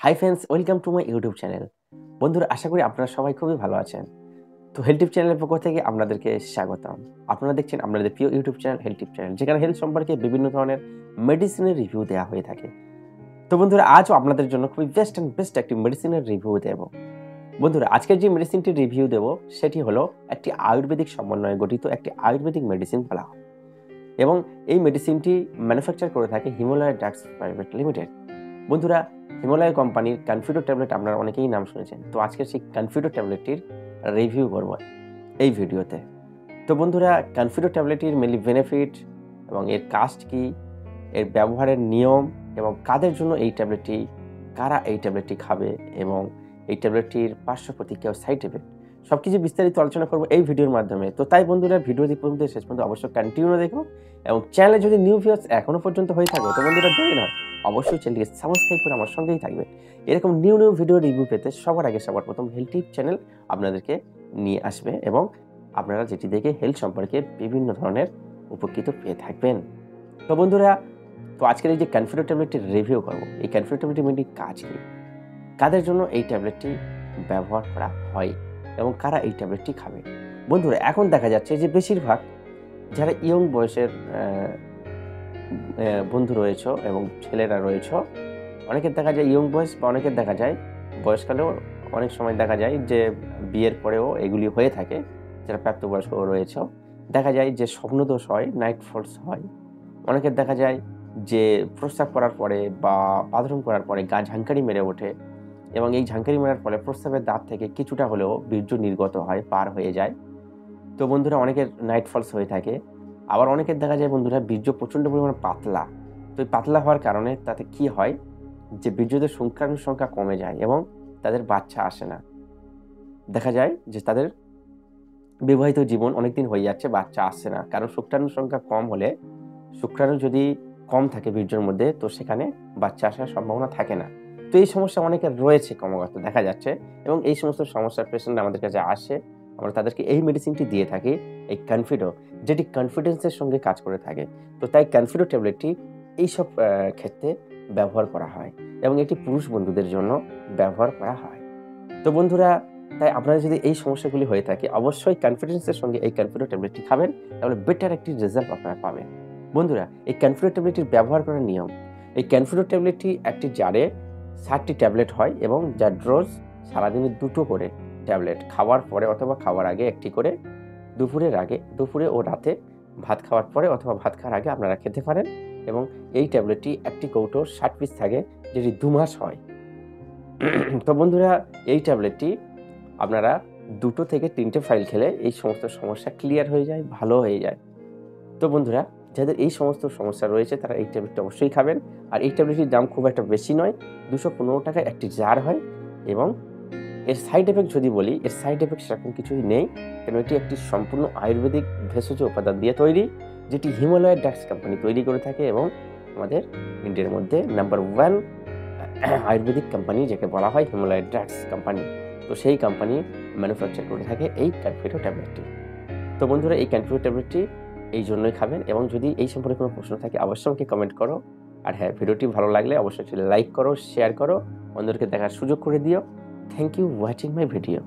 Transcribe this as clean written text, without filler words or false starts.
Hi friends, welcome to my YouTube channel. বন্ধুরা, আশা করি আপনারা সবাই খুবই ভালো আছেন। তো হেলথ টিপ চ্যানেলের পক্ষ থেকে আপনাদেরকে স্বাগতম। আপনারা দেখছেন আপনাদের প্রিয় ইউটিউব চ্যানেল হেলথ টিপ চ্যানেল, যেখানে হেলথ সম্পর্কে বিভিন্ন ধরনের মেডিসিনের রিভিউ দেওয়া হয়ে থাকে। তো বন্ধুরা, আজও আপনাদের জন্য খুবই বেস্ট একটি মেডিসিনের রিভিউ দেব। বন্ধুরা, আজকের যে মেডিসিনটির রিভিউ দেব সেটি হলো একটি আয়ুর্বেদিক সমন্বয়ে গঠিত একটি আয়ুর্বেদিক মেডিসিন বলা হয়, এবং এই মেডিসিনটি ম্যানুফ্যাকচার করে থাকে হিমালয় ড্রাগস প্রাইভেট লিমিটেড। বন্ধুরা, হিমালয় কোম্পানির কনফিডো ট্যাবলেট আপনারা অনেকেই নাম শুনেছেন। তো আজকে সেই কনফিডো ট্যাবলেটটির রিভিউ করব এই ভিডিওতে। তো বন্ধুরা, কনফিডো ট্যাবলেটটির মেনলি বেনিফিট এবং এর কাস্ট কি, এর ব্যবহারের নিয়ম এবং কাদের জন্য এই ট্যাবলেটটি, কারা এই ট্যাবলেটটি খাবে এবং এই ট্যাবলেটটির পার্শ্ব প্রতিক্রিয়া সাইড এফেক্ট সবকিছু বিস্তারিত আলোচনা করব এই ভিডিওর মাধ্যমে। তো তাই বন্ধুরা, ভিডিওটি পর্যন্ত শেষ পর্যন্ত অবশ্যই কন্টিনিউ দেখো, এবং চ্যানেলে যদি নিউ ভিউয়ার্স এখনো পর্যন্ত হয়ে থাকো তো বন্ধুরা দেরি নয়, অবশ্যই চ্যানেলটিকে সাবস্ক্রাইব করে আমার সঙ্গেই থাকবে। এরকম নিউ ভিডিও রিভিউ পেতে সবার আগে সবার প্রথম হেলথ টিপ চ্যানেল আপনাদেরকে নিয়ে আসবে, এবং আপনারা যেটি দেখে হেলথ সম্পর্কে বিভিন্ন ধরনের উপকৃত পেয়ে থাকবেন। তো বন্ধুরা, তো আজকের এই যে কনফিডো ট্যাবলেটটির রিভিউ করবো, এই কনফিডো ট্যাবলেটটি মেনলি কাজ কি, কাদের জন্য এই ট্যাবলেটটি ব্যবহার করা হয় এবং কারা এই ট্যাবলেটটি খাবে। বন্ধুরা, এখন দেখা যাচ্ছে যে বেশিরভাগ যারা ইয়ং বয়সের বন্ধু রয়েছে এবং ছেলেরা রয়েছে, অনেকের দেখা যায় ইয়ং বয়স, বা অনেকের দেখা যায় বয়সকালেও অনেক সময় দেখা যায় যে বিয়ের পরেও এগুলি হয়ে থাকে। যারা প্রাপ্তবয়স্ক রয়েছে, দেখা যায় যে স্বপ্নদোষ হয়, নাইট ফলস হয়। অনেকের দেখা যায় যে প্রস্রাব করার পরে বা বাথরুম করার পরে গা ঝাঙ্কারি মেরে ওঠে, এবং এই ঝাঙ্কারি মারার ফলে প্রস্রাবের দাঁত থেকে কিছুটা হলেও বীর্য নির্গত হয়, পার হয়ে যায়। তো বন্ধুরা, অনেকের নাইট ফলস হয়ে থাকে। আবার অনেকের দেখা যায় বন্ধুরা বীর্য প্রচণ্ড পরিমাণে পাতলা। তো এই পাতলা হওয়ার কারণে তাতে কি হয় যে বীর্যদের শুক্রাণুর সংখ্যা কমে যায় এবং তাদের বাচ্চা আসে না। দেখা যায় যে তাদের বিবাহিত জীবন অনেকদিন হয়ে যাচ্ছে, বাচ্চা আসছে না, কারণ শুক্রাণুর সংখ্যা কম হলে, শুক্রাণু যদি কম থাকে বীর্যের মধ্যে, তো সেখানে বাচ্চা আসার সম্ভাবনা থাকে না। তো এই সমস্যা অনেকের রয়েছে, ক্রমাগত দেখা যাচ্ছে, এবং এই সমস্ত সমস্যার পেশেন্ট আমাদের কাছে আসে। আমরা তাদেরকে এই মেডিসিনটি দিয়ে থাকি, এই কনফিডো, যেটি কনফিডেন্সের সঙ্গে কাজ করে থাকে। তো তাই কনফিডো ট্যাবলেটটি এইসব ক্ষেত্রে ব্যবহার করা হয়, এবং এটি পুরুষ বন্ধুদের জন্য ব্যবহার করা হয়। তো বন্ধুরা, তাই আপনারা যদি এই সমস্যাগুলি হয়ে থাকে, অবশ্যই কনফিডেন্সের সঙ্গে এই কনফিডো ট্যাবলেটটি খাবেন, তাহলে বেটার একটি রেজাল্ট আপনারা পাবেন। বন্ধুরা, এই কনফিডো ট্যাবলেটটির ব্যবহার করার নিয়ম, এই কনফিডো ট্যাবলেটটি একটি জারে 60টি ট্যাবলেট হয়, এবং যার ডোজ সারাদিনে 2টো করে ট্যাবলেট, খাওয়ার পরে অথবা খাওয়ার আগে একটি করে, দুপুরে ও রাতে ভাত খাওয়ার পরে অথবা ভাত খাওয়ার আগে আপনারা খেতে পারেন। এবং এই ট্যাবলেটটি একটি কৌটো 60 পিস থাকে, যেটি 2 মাস হয়। তো বন্ধুরা, এই ট্যাবলেটটি আপনারা 2 থেকে 3টে ফাইল খেলে এই সমস্ত সমস্যা ক্লিয়ার হয়ে যায়, ভালো হয়ে যায়। তো বন্ধুরা, যাদের এই সমস্ত সমস্যা রয়েছে তারা এই ট্যাবলেটটা অবশ্যই খাবেন। আর এই ট্যাবলেটটির দাম খুব একটা বেশি নয়, 215 টাকায় একটি জার হয়। এবং এর সাইড এফেক্ট যদি বলি, এর সাইড এফেক্ট সেরকম কিছুই নেই, কারণ এটি একটি সম্পূর্ণ আয়ুর্বেদিক ভেষজ উপাদান দিয়ে তৈরি, যেটি হিমালয় ড্রাগস কোম্পানি তৈরি করে থাকে, এবং আমাদের ইন্ডিয়ার মধ্যে নাম্বার 1 আয়ুর্বেদিক কোম্পানি যাকে বলা হয় হিমালয় ড্রাগস কোম্পানি। তো সেই কোম্পানি ম্যানুফ্যাকচার করে থাকে এই কনফিডো ট্যাবলেটটি। তো বন্ধুরা, এই কনফিডো ট্যাবলেটটি এই জন্যই খাবেন, এবং যদি এই সম্পর্কে কোনো প্রশ্ন থাকে অবশ্যই আমাকে কমেন্ট করো। আর হ্যাঁ, ভিডিওটি ভালো লাগলে অবশ্যই লাইক করো, শেয়ার করো, অন্যদেরকে দেখার সুযোগ করে দিও। Thank you watching my video.